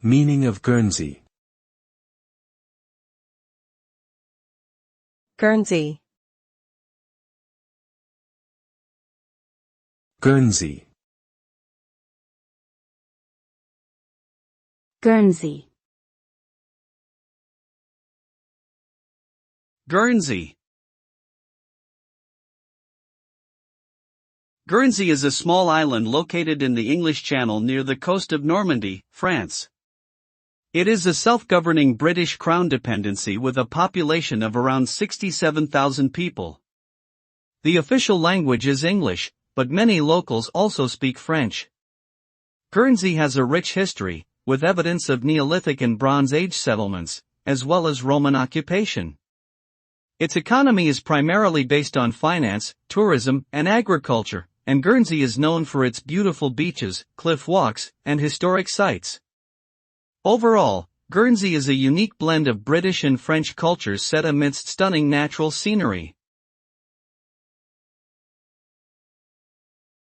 Meaning of Guernsey. Guernsey. Guernsey. Guernsey. Guernsey. Guernsey is a small island located in the English Channel near the coast of Normandy, France. It is a self-governing British Crown dependency with a population of around 67,000 people. The official language is English, but many locals also speak French. Guernsey has a rich history, with evidence of Neolithic and Bronze Age settlements, as well as Roman occupation. Its economy is primarily based on finance, tourism, and agriculture, and Guernsey is known for its beautiful beaches, cliff walks, and historic sites. Overall, Guernsey is a unique blend of British and French cultures set amidst stunning natural scenery.